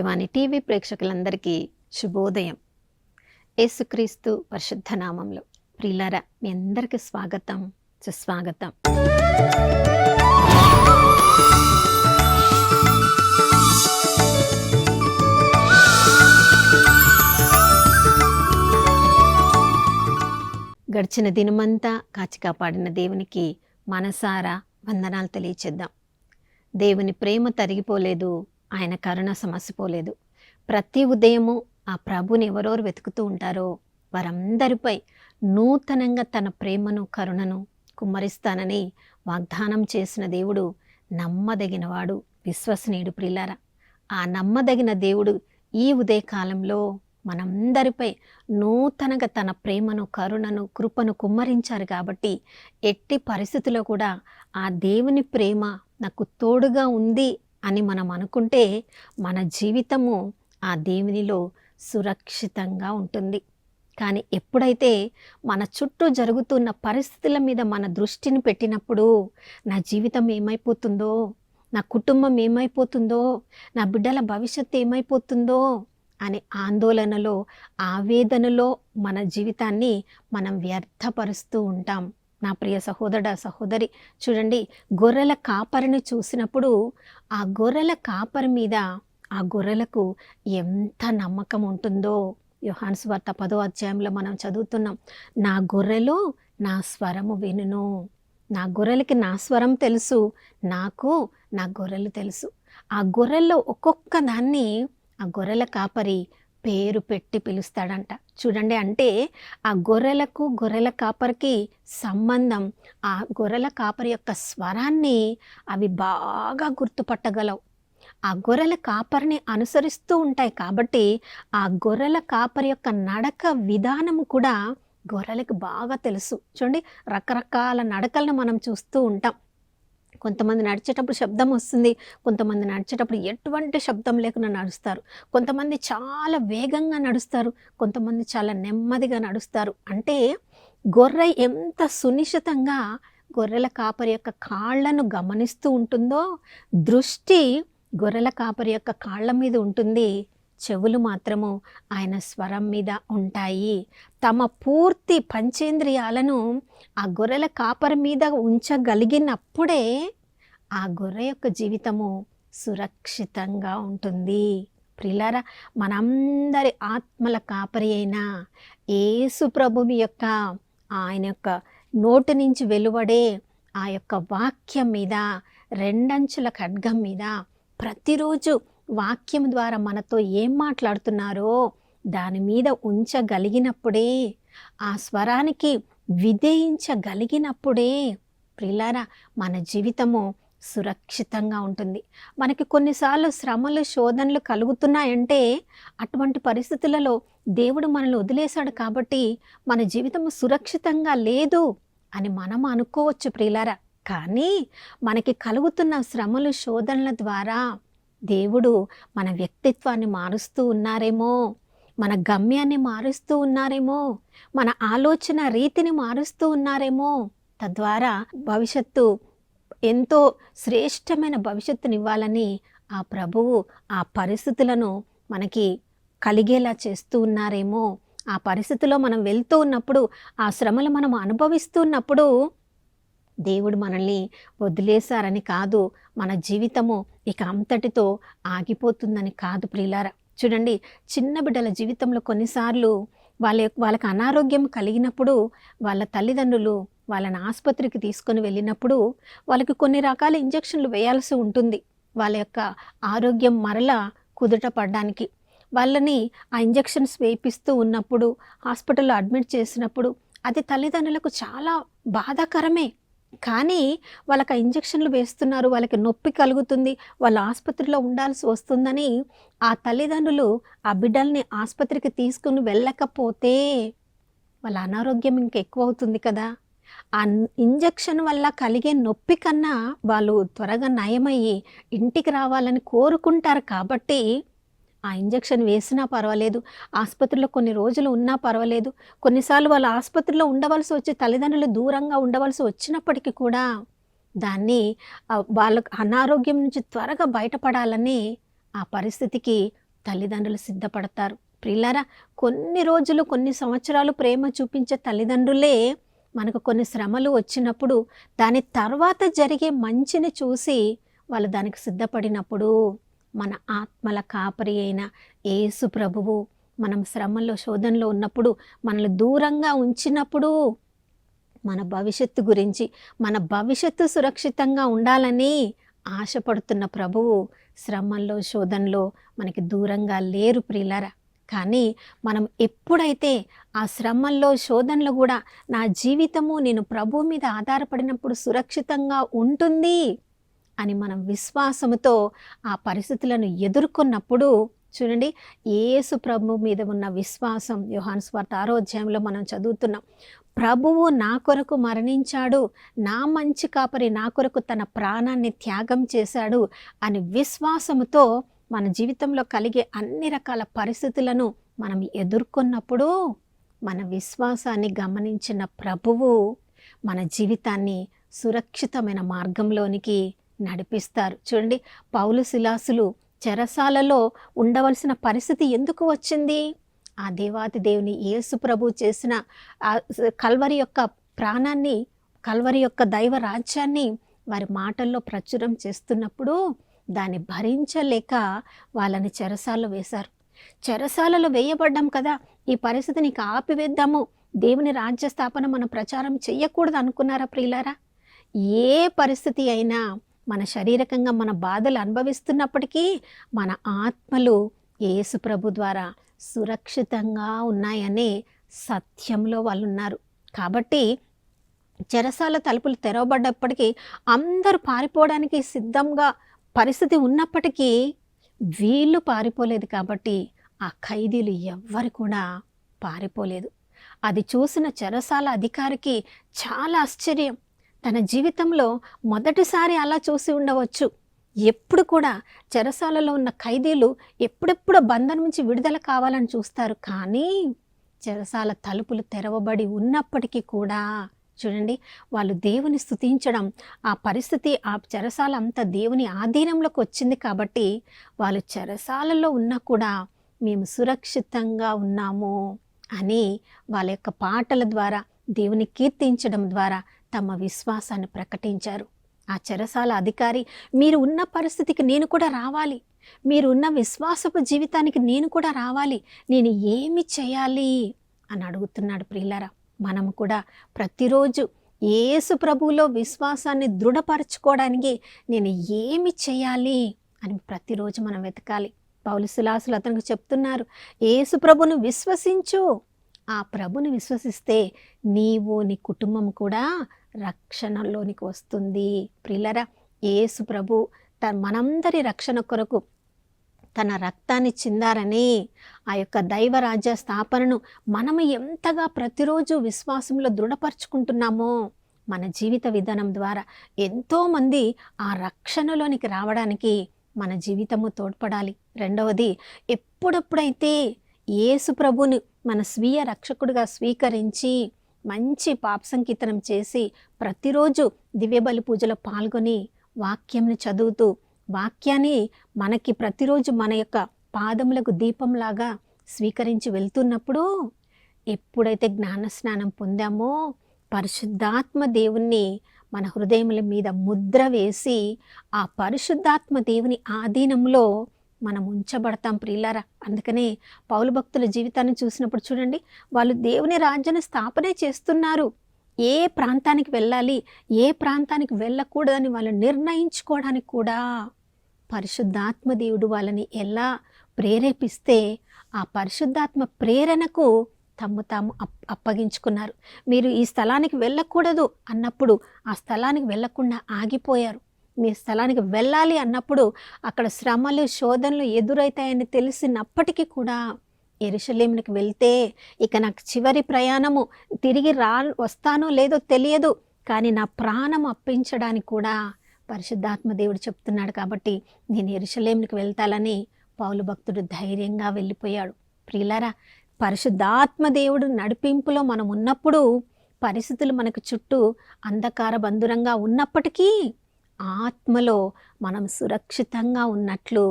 దివ్యవాణి TV ప్రేక్షకులందరికీ శుభోదయం. యేసుక్రీస్తు పరిశుద్ధ నామంలో ప్రియులారా, మీ అందరికీ స్వాగతం, సుస్వాగతం. గడిచిన దినమంతా కాచి కాపాడిన దేవునికి మనసారా వందనాలు తెలియచేద్దాం. దేవుని ప్రేమ తరిగిపోలేదు, ఆయన కరుణ సమసిపోలేదు. ప్రతి ఉదయము ఆ ప్రభుని ఎవరెవరు వెతుకుతూ ఉంటారో వారందరిపై నూతనంగా తన ప్రేమను కరుణను కుమ్మరిస్తానని వాగ్దానం చేసిన దేవుడు నమ్మదగినవాడు, విశ్వసనీయుడు. ప్రియులారా, ఆ నమ్మదగిన దేవుడు ఈ ఉదయకాలంలో మనందరిపై నూతనంగా తన ప్రేమను కరుణను కృపను కుమ్మరించారు. కాబట్టి ఎట్టి పరిస్థితుల్లో కూడా ఆ దేవుని ప్రేమ నాకు తోడుగా ఉంది అని మనం అనుకుంటే మన జీవితము ఆ దేవునిలో సురక్షితంగా ఉంటుంది. కానీ ఎప్పుడైతే మన చుట్టూ జరుగుతున్న పరిస్థితుల మీద మన దృష్టిని పెట్టినప్పుడు నా జీవితం ఏమైపోతుందో, నా కుటుంబం ఏమైపోతుందో, నా బిడ్డల భవిష్యత్తు ఏమైపోతుందో అనే ఆందోళనలో, ఆవేదనలో మన జీవితాన్ని మనం వ్యర్థపరుస్తూ ఉంటాం. నా ప్రియ సహోదర సహోదరి, చూడండి, గొర్రెల కాపరిని చూసినప్పుడు ఆ గొర్రెల కాపరి మీద ఆ గొర్రెలకు ఎంత నమ్మకం ఉంటుందో యోహాను సువార్త 10వ అధ్యాయంలో మనం చదువుతున్నాం. నా గొర్రెలు నా స్వరము వినును. నా గొర్రెలకి నా స్వరం తెలుసు, నాకు నా గొర్రెలు తెలుసు. ఆ గొర్రెల్లో ఒక్కొక్క దాన్ని ఆ గొర్రెల కాపరి పేరు పెట్టి పిలుస్తాడంట. చూడండి, అంటే ఆ గొర్రెలకు గొర్రెల కాపరికి సంబంధం, ఆ గొర్రెల కాపరి యొక్క స్వరాన్ని అవి బాగా గుర్తుపట్టగలవు. ఆ గొర్రెల కాపరిని అనుసరిస్తూ ఉంటాయి. కాబట్టి ఆ గొర్రెల కాపరి యొక్క నడక విధానము కూడా గొర్రెలకు బాగా తెలుసు. చూడండి, రకరకాల నడకలను మనం చూస్తూ ఉంటాం. కొంతమంది నడిచేటప్పుడు శబ్దం వస్తుంది, కొంతమంది నడిచేటప్పుడు ఎటువంటి శబ్దం లేకుండా నడుస్తారు, కొంతమంది చాలా వేగంగా నడుస్తారు, కొంతమంది చాలా నెమ్మదిగా నడుస్తారు. అంటే గొర్రె ఎంత సునిశ్చితంగా గొర్రెల కాపరి యొక్క కాళ్ళను గమనిస్తూ ఉంటుందో, దృష్టి గొర్రెల కాపరి యొక్క కాళ్ళ మీద ఉంటుంది, చెవులు మాత్రము ఆయన స్వరం మీద ఉంటాయి. తమ పూర్తి పంచేంద్రియాలను ఆ గొర్రెల కాపరి మీద ఉంచగలిగినప్పుడే ఆ గొర్రె యొక్క జీవితము సురక్షితంగా ఉంటుంది. ప్రియులారా, మనందరి ఆత్మల కాపరి అయిన యేసు ప్రభువు యొక్క ఆయన యొక్క నోటి నుంచి వెలువడే ఆ యొక్క వాక్యం మీద, రెండంచుల ఖడ్గం మీద ప్రతిరోజు వాక్యం ద్వారా మనతో ఏం మాట్లాడుతున్నారో దాని మీద ఉంచగలిగినప్పుడే, ఆ స్వరానికి విధేయించగలిగినప్పుడే ప్రియులారా మన జీవితము సురక్షితంగా ఉంటుంది. మనకి కొన్నిసార్లు శ్రమలు శోధనలు కలుగుతున్నాయంటే అటువంటి పరిస్థితులలో దేవుడు మనల్ని వదిలేశాడు కాబట్టి మన జీవితము సురక్షితంగా లేదు అని మనం అనుకోవచ్చు ప్రియులారా. కానీ మనకి కలుగుతున్న శ్రమలు శోధనల ద్వారా దేవుడు మన వ్యక్తిత్వాన్ని మారుస్తూ ఉన్నారేమో, మన గమ్యాన్ని మారుస్తూ ఉన్నారేమో, మన ఆలోచన రీతిని మారుస్తూ ఉన్నారేమో. తద్వారా భవిష్యత్తు ఎంతో శ్రేష్టమైన భవిష్యత్తునివ్వాలని ఆ ప్రభువు ఆ పరిస్థితులను మనకి కలిగేలా చేస్తూ ఉన్నారేమో. ఆ పరిస్థితిలో మనం వెళ్తూ ఉన్నప్పుడు, ఆ శ్రమలు మనం అనుభవిస్తూ ఉన్నప్పుడు దేవుడు మనల్ని వదిలేశారని కాదు, మన జీవితము ఇక అంతటితో ఆగిపోతుందని కాదు ప్రియులారా. చూడండి, చిన్న బిడ్డల జీవితంలో కొన్నిసార్లు వాళ్ళకి అనారోగ్యం కలిగినప్పుడు వాళ్ళ తల్లిదండ్రులు వాళ్ళని ఆసుపత్రికి తీసుకొని వెళ్ళినప్పుడు వాళ్ళకి కొన్ని రకాల ఇంజెక్షన్లు వేయాల్సి ఉంటుంది. వాళ్ళ యొక్క ఆరోగ్యం మరలా కుదుట పడడానికి వాళ్ళని ఆ ఇంజెక్షన్స్ వేయిస్తూ ఉన్నప్పుడు, హాస్పిటల్లో అడ్మిట్ చేసినప్పుడు అది తల్లిదండ్రులకు చాలా బాధాకరమే. కానీ వాళ్ళకి ఆ ఇంజెక్షన్లు వేస్తున్నారు, వాళ్ళకి నొప్పి కలుగుతుంది, వాళ్ళ ఆసుపత్రిలో ఉండాల్సి వస్తుందని ఆ తల్లిదండ్రులు ఆ బిడ్డల్ని ఆసుపత్రికి తీసుకుని వెళ్ళకపోతే వాళ్ళ అనారోగ్యం ఇంకెక్కువ అవుతుంది కదా. ఆ ఇంజెక్షన్ వల్ల కలిగే నొప్పి కన్నా వాళ్ళు త్వరగా నయమయ్యి ఇంటికి రావాలని కోరుకుంటారు. కాబట్టి ఆ ఇంజెక్షన్ వేసినా పర్వాలేదు, ఆసుపత్రిలో కొన్ని రోజులు ఉన్నా పర్వాలేదు, కొన్నిసార్లు వాళ్ళ ఆసుపత్రిలో ఉండవలసి వచ్చి తల్లిదండ్రులు దూరంగా ఉండవలసి వచ్చినప్పటికీ కూడా దాన్ని వాళ్ళకు అనారోగ్యం నుంచి త్వరగా బయటపడాలని ఆ పరిస్థితికి తల్లిదండ్రులు సిద్ధపడతారు. ప్రియులారా, కొన్ని రోజులు కొన్ని సంవత్సరాలు ప్రేమ చూపించే తల్లిదండ్రులే మనకు కొన్ని శ్రమలు వచ్చినప్పుడు దాని తర్వాత జరిగే మంచిని చూసి వాళ్ళు దానికి సిద్ధపడినప్పుడు మన ఆత్మల కాపరి అయిన యేసు ప్రభువు మనం శ్రమల్లో శోధనలో ఉన్నప్పుడు మనల్ని దూరంగా ఉంచినప్పుడు మన భవిష్యత్తు గురించి మన భవిష్యత్తు సురక్షితంగా ఉండాలని ఆశపడుతున్న ప్రభువు శ్రమల్లో శోధనలో మనకి దూరంగా లేరు ప్రియులారా. కానీ మనం ఎప్పుడైతే ఆ శ్రమల్లో శోధనలో కూడా నా జీవితము నేను ప్రభువు మీద ఆధారపడినప్పుడు సురక్షితంగా ఉంటుంది అని మనం విశ్వాసముతో ఆ పరిస్థితులను ఎదుర్కొన్నప్పుడు చూడండి, యేసు ప్రభు మీద ఉన్న విశ్వాసం యోహాను సువార్త 6వ అధ్యాయంలో మనం చదువుతున్నాం. ప్రభువు నా కొరకు మరణించాడు, నా మంచి కాపరి నా కొరకు తన ప్రాణాన్ని త్యాగం చేశాడు అని విశ్వాసముతో మన జీవితంలో కలిగే అన్ని రకాల పరిస్థితులను మనం ఎదుర్కొన్నప్పుడు మన విశ్వాసాన్ని గమనించిన ప్రభువు మన జీవితాన్ని సురక్షితమైన మార్గంలోనికి నడిపిస్తారు. చూడండి, పౌలు శిలాసులు చెరసాలలో ఉండవలసిన పరిస్థితి ఎందుకు వచ్చింది? ఆ దేవాతి దేవుని యేసు ప్రభు చేసిన కల్వరి యొక్క ప్రాణాన్ని, కల్వరి యొక్క దైవ రాజ్యాన్ని వారి మాటల్లో ప్రచురం చేస్తున్నప్పుడు దాన్ని భరించలేక వాళ్ళని చెరసాలలో వేశారు. చెరసాలలో వేయబడ్డాం కదా, ఈ పరిస్థితిని ఆపివేద్దాము, దేవుని రాజ్య స్థాపన మనం ప్రచారం చెయ్యకూడదు అనుకున్నారా ప్రియులారా? ఏ పరిస్థితి అయినా మన శారీరకంగా మన బాధలు అనుభవిస్తున్నప్పటికీ మన ఆత్మలు యేసు ప్రభు ద్వారా సురక్షితంగా ఉన్నాయనే సత్యంలో వాళ్ళు ఉన్నారు. కాబట్టి చెరసాల తలుపులు తెరవబడ్డప్పటికీ అందరూ పారిపోవడానికి సిద్ధంగా పరిస్థితి ఉన్నప్పటికీ వీళ్ళు పారిపోలేదు. కాబట్టి ఆ ఖైదీలు ఎవ్వరు కూడా పారిపోలేదు. అది చూసిన చెరసాల అధికారికి చాలా ఆశ్చర్యం. తన జీవితంలో మొదటిసారి అలా చూసి ఉండవచ్చు. ఎప్పుడు కూడా చెరసాలలో ఉన్న ఖైదీలు ఎప్పుడెప్పుడు బంధనం నుంచి విడుదల కావాలని చూస్తారు. కానీ చెరసాల తలుపులు తెరవబడి ఉన్నప్పటికీ కూడా చూడండి, వాళ్ళు దేవుని స్తుతించడం, ఆ పరిస్థితి ఆ చెరసాల అంతా దేవుని ఆధీనంలోకి వచ్చింది. కాబట్టి వాళ్ళు చెరసాలలో ఉన్నా కూడా మేము సురక్షితంగా ఉన్నాము అని వాళ్ళ యొక్క పాటల ద్వారా దేవుని కీర్తించడం ద్వారా తమ విశ్వాసాన్ని ప్రకటించారు. ఆ చెరసాల అధికారి, మీరు ఉన్న పరిస్థితికి నేను కూడా రావాలి, మీరు ఉన్న విశ్వాసపు జీవితానికి నేను కూడా రావాలి, నేను ఏమి చేయాలి అని అడుగుతున్నాడు. ప్రియులారా, మనము కూడా ప్రతిరోజు యేసు ప్రభువులో విశ్వాసాన్ని దృఢపరచుకోవడానికి నేను ఏమి చేయాలి అని ప్రతిరోజు మనం వెతకాలి. పౌలు శిలాసులు అతనికి చెప్తున్నారు, యేసు ప్రభును విశ్వసించు, ఆ ప్రభుని విశ్వసిస్తే నీవు నీ కుటుంబం కూడా రక్షణలోనికి వస్తుంది. ప్రియులారా, యేసు ప్రభు మనందరి రక్షణ కొరకు తన రక్తాన్ని చిందారని ఆ యొక్క దైవరాజ్య స్థాపనను మనము ఎంతగా ప్రతిరోజు విశ్వాసంలో దృఢపరుచుకుంటున్నామో మన జీవిత విధానం ద్వారా ఎంతోమంది ఆ రక్షణలోనికి రావడానికి మన జీవితము తోడ్పడాలి. రెండవది, ఎప్పుడెప్పుడైతే యేసు ప్రభుని మన స్వీయ రక్షకుడిగా స్వీకరించి మంచి పాప సంకీర్తనం చేసి ప్రతిరోజు దివ్యబలి పూజలో పాల్గొని వాక్యంని చదువుతూ వాక్యాన్ని మనకి ప్రతిరోజు మన యొక్క పాదములకు దీపంలాగా స్వీకరించి వెళ్తున్నప్పుడు ఎప్పుడైతే జ్ఞానస్నానం పొందామో పరిశుద్ధాత్మ దేవుణ్ణి మన హృదయముల మీద ముద్ర వేసి ఆ పరిశుద్ధాత్మ దేవుని ఆధీనంలో మనం ఉంచబడతాం. ప్రియులారా, అందుకనే పౌలు భక్తుల జీవితాన్ని చూసినప్పుడు చూడండి, వాళ్ళు దేవుని రాజ్యాన్ని స్థాపనే చేస్తున్నారు. ఏ ప్రాంతానికి వెళ్ళాలి, ఏ ప్రాంతానికి వెళ్ళకూడదని వాళ్ళు నిర్ణయించుకోవడానికి కూడా పరిశుద్ధాత్మ దేవుడు వాళ్ళని ఎలా ప్రేరేపిస్తే ఆ పరిశుద్ధాత్మ ప్రేరణకు తాము అప్పగించుకున్నారు. మీరు ఈ స్థలానికి వెళ్ళకూడదు అన్నప్పుడు ఆ స్థలానికి వెళ్ళకుండా ఆగిపోయారు. మీ స్థలానికి వెళ్ళాలి అన్నప్పుడు అక్కడ శ్రమలు శోధనలు ఎదురవుతాయని తెలిసినప్పటికీ కూడా యెరూషలేమునికి వెళ్తే ఇక నాకు చివరి ప్రయాణము, తిరిగి వస్తానో లేదో తెలియదు, కానీ నా ప్రాణం అప్పించడానికి కూడా పరిశుద్ధాత్మ దేవుడు చెప్తున్నాడు. కాబట్టి నేను యెరూషలేమునికి వెళ్తాలని పౌలు భక్తుడు ధైర్యంగా వెళ్ళిపోయాడు. ప్రియులారా, పరిశుద్ధాత్మ దేవుడు నడిపింపులో మనం ఉన్నప్పుడు పరిస్థితులు మనకు చుట్టూ అంధకార బంధురంగా ఉన్నప్పటికీ ఆత్మలో మనం సురక్షితంగా ఉన్నట్లు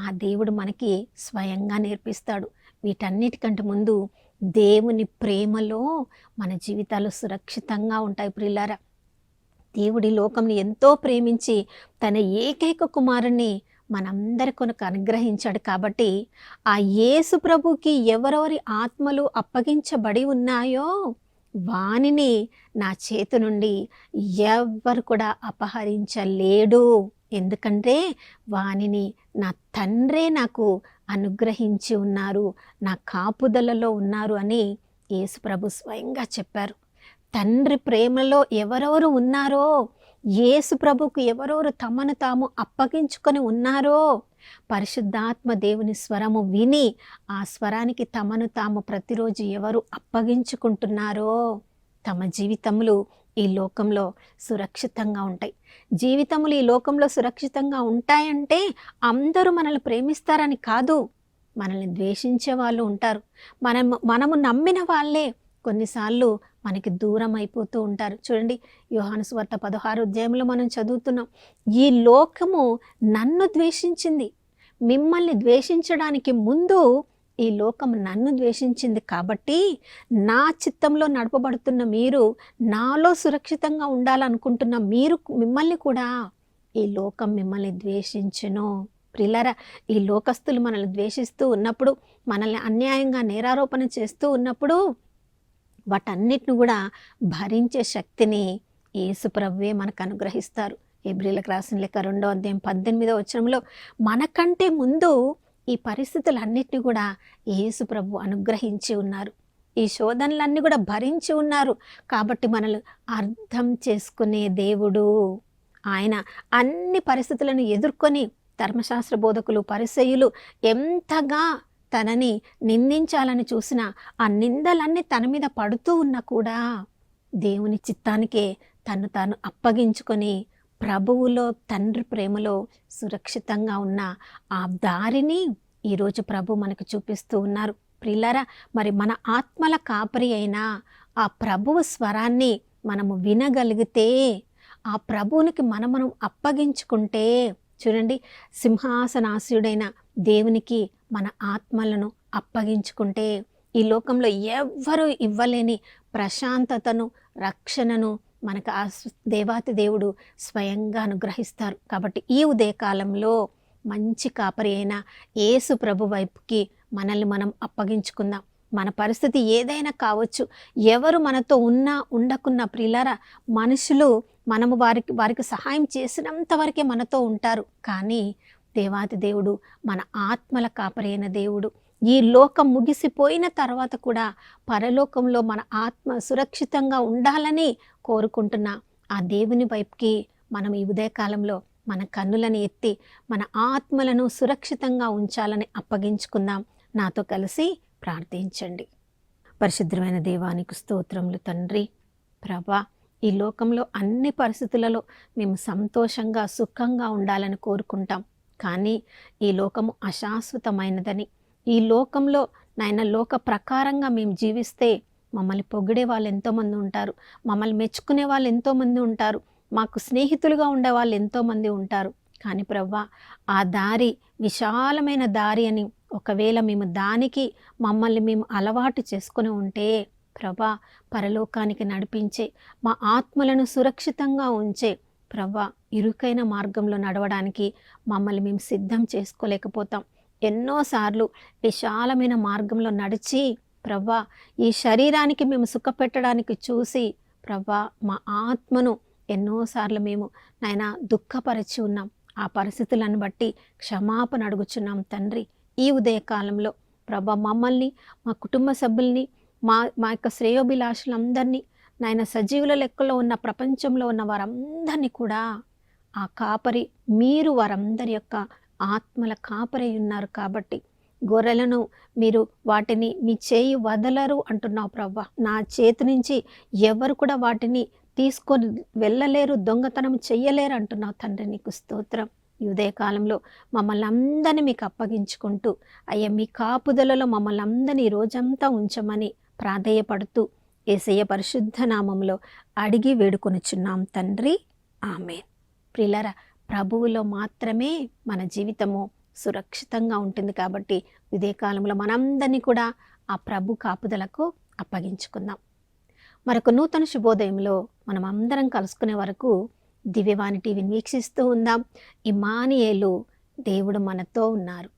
ఆ దేవుడు మనకి స్వయంగా నేర్పిస్తాడు. వీటన్నిటికంటే ముందు దేవుని ప్రేమలో మన జీవితాలు సురక్షితంగా ఉంటాయి ప్రియులారా. దేవుడి లోకంని ఎంతో ప్రేమించి తన ఏకైక కుమారుణ్ణి మనందరి కొరకు అనుగ్రహించాడు. కాబట్టి ఆ యేసు ప్రభుకి ఎవరెవరి ఆత్మలు అప్పగించబడి ఉన్నాయో వానిని నా చేతి నుండి ఎవ్వరు కూడా అపహరించలేడు. ఎందుకంటే వానిని నా తండ్రే నాకు అనుగ్రహించి ఉన్నారు, నా కాపుదలలో ఉన్నారు అని యేసు ప్రభు స్వయంగా చెప్పారు. తండ్రి ప్రేమలో ఎవరెవరు ఉన్నారో, యేసు ప్రభుకు ఎవరెవరు తమను తాము అప్పగించుకొని ఉన్నారో, పరిశుద్ధాత్మ దేవుని స్వరము విని ఆ స్వరానికి తమను తాము ప్రతిరోజు ఎవరు అప్పగించుకుంటున్నారో తమ జీవితములు ఈ లోకంలో సురక్షితంగా ఉంటాయి. జీవితములు ఈ లోకంలో సురక్షితంగా ఉంటాయంటే అందరూ మనల్ని ప్రేమిస్తారని కాదు, మనల్ని ద్వేషించే వాళ్ళు ఉంటారు. మనము నమ్మిన వాళ్ళే కొన్నిసార్లు మనకి దూరం అయిపోతూ ఉంటారు. చూడండి, యోహాను సువార్త 16వ అధ్యాయంలో మనం చదువుతున్నాం, ఈ లోకము నన్ను ద్వేషించింది. మిమ్మల్ని ద్వేషించడానికి ముందు ఈ లోకం నన్ను ద్వేషించింది. కాబట్టి నా చిత్తంలో నడపబడుతున్న మీరు, నాలో సురక్షితంగా ఉండాలనుకుంటున్న మిమ్మల్ని కూడా ఈ లోకం మిమ్మల్ని ద్వేషించును. ప్రియులారా, ఈ లోకస్తులు మనల్ని ద్వేషిస్తూ ఉన్నప్పుడు, మనల్ని అన్యాయంగా నేరారోపణ చేస్తూ ఉన్నప్పుడు వాటన్నిటిని కూడా భరించే శక్తిని యేసుప్రభువే మనకు అనుగ్రహిస్తారు. హెబ్రీయులకు రాసిన లేఖ 2వ అధ్యాయం 18వ వచనంలో మనకంటే ముందు ఈ పరిస్థితులన్నిటిని కూడా యేసుప్రభు అనుగ్రహించి ఉన్నారు. ఈ శోధనలన్నీ కూడా భరించి ఉన్నారు. కాబట్టి మనల్ని అర్థం చేసుకునే దేవుడు ఆయన. అన్ని పరిస్థితులను ఎదుర్కొని ధర్మశాస్త్ర బోధకులు, పరిసయ్యులు ఎంతగా తనని నిందించాలని చూసినా ఆ నిందలన్నీ తన మీద పడుతూ ఉన్నా కూడా దేవుని చిత్తానికే తను తాను అప్పగించుకొని ప్రభువులో, తండ్రి ప్రేమలో సురక్షితంగా ఉన్న ఆ దారిని ఈరోజు ప్రభు మనకు చూపిస్తూ ఉన్నారు. ప్రియులారా, మరి మన ఆత్మల కాపరి అయిన ఆ ప్రభువు స్వరాన్ని మనము వినగలిగితే, ఆ ప్రభువునికి మనం అప్పగించుకుంటే, చూడండి, సింహాసనాసీనుడైన దేవునికి మన ఆత్మలను అప్పగించుకుంటే ఈ లోకంలో ఎవ్వరూ ఇవ్వలేని ప్రశాంతతను, రక్షణను మనకు ఆ దేవాతి దేవుడు స్వయంగా అనుగ్రహిస్తారు. కాబట్టి ఈ ఉదయకాలంలో మంచి కాపరి అయిన యేసు ప్రభు వైపుకి మనల్ని మనం అప్పగించుకుందాం. మన పరిస్థితి ఏదైనా కావచ్చు, ఎవరు మనతో ఉన్నా ఉండకున్నా ప్రియులారా, మనుషులు మనము వారికి సహాయం చేసినంత వరకే మనతో ఉంటారు. కానీ దేవాతి దేవుడు మన ఆత్మల కాపరి అయిన దేవుడు. ఈ లోకం ముగిసిపోయిన తర్వాత కూడా పరలోకంలో మన ఆత్మ సురక్షితంగా ఉండాలని కోరుకుంటున్న ఆ దేవుని వైపుకి మనం ఈ ఉదయకాలంలో మన కన్నులను ఎత్తి మన ఆత్మలను సురక్షితంగా ఉంచాలని అప్పగించుకుందాం. నాతో కలిసి ప్రార్థించండి. పరిశుద్ధమైన దేవానికి స్తోత్రములు తండ్రి. ప్రభా, ఈ లోకంలో అన్ని పరిస్థితులలో మేము సంతోషంగా, సుఖంగా ఉండాలని కోరుకుంటాం. కానీ ఈ లోకము అశాశ్వతమైనదని, ఈ లోకంలో నాయన లోక ప్రకారంగా మేము జీవిస్తే మమ్మల్ని పొగిడే వాళ్ళు ఎంతోమంది ఉంటారు, మమ్మల్ని మెచ్చుకునే వాళ్ళు ఎంతోమంది ఉంటారు, మాకు స్నేహితులుగా ఉండే వాళ్ళు ఎంతోమంది ఉంటారు. కానీ ప్రవ్వా, ఆ దారి విశాలమైన దారి అని ఒకవేళ మేము దానికి మమ్మల్ని మేము అలవాటు చేసుకుని ఉంటే ప్రభా, పరలోకానికి నడిపించే, మా ఆత్మలను సురక్షితంగా ఉంచే ప్రభా, ఇరుకైన మార్గంలో నడవడానికి మమ్మల్ని మేము సిద్ధం చేసుకోలేకపోతాం. ఎన్నోసార్లు విశాలమైన మార్గంలో నడిచి ప్రభా, ఈ శరీరానికి మేము సుఖపెట్టడానికి చూసి ప్రభా, మా ఆత్మను ఎన్నోసార్లు మేము నాయన దుఃఖపరిచి ఉన్నాం. ఆ పరిస్థితులను బట్టి క్షమాపణ అడుగుచున్నాం తండ్రి. ఈ ఉదయకాలంలో ప్రభా, మమ్మల్ని, మా కుటుంబ సభ్యుల్ని, మా యొక్క శ్రేయోభిలాషులందరినీ నాయన సజీవుల లెక్కలో ఉన్న ప్రపంచంలో ఉన్న వారందరినీ కూడా ఆ కాపరి మీరు వారందరి యొక్క ఆత్మల కాపరి ఉన్నారు. కాబట్టి గొర్రెలను మీరు వాటిని మీ చేయి వదలరు అంటున్నావు ప్రభా. నా చేతి నుంచి ఎవరు కూడా వాటిని తీసుకొని వెళ్ళలేరు, దొంగతనం చెయ్యలేరు అంటున్నావు తండ్రి. నీకు స్తోత్రం. ఈ ఉదయకాలంలో మమ్మల్ని అందరినీ మీకు అప్పగించుకుంటూ అయ్యా మీ కాపుదలలో మమ్మల్ని అందరినీ ఈ రోజంతా ఉంచమని ప్రాధేయపడుతూ యేసయ్య పరిశుద్ధ నామంలో అడిగి వేడుకొనుచున్నాం తండ్రి. ఆమేన్. ప్రియులారా, ప్రభువులో మాత్రమే మన జీవితము సురక్షితంగా ఉంటుంది. కాబట్టి ఇదే కాలంలో మనందరినీ కూడా ఆ ప్రభు కాపుదలకు అప్పగించుకుందాం. మరొక నూతన శుభోదయంలో మనం అందరం కలుసుకునే వరకు దివ్యవాణి టీవీని వీక్షిస్తూ ఉందాం. ఇమ్మానుయేలు, దేవుడు మనతో ఉన్నారు.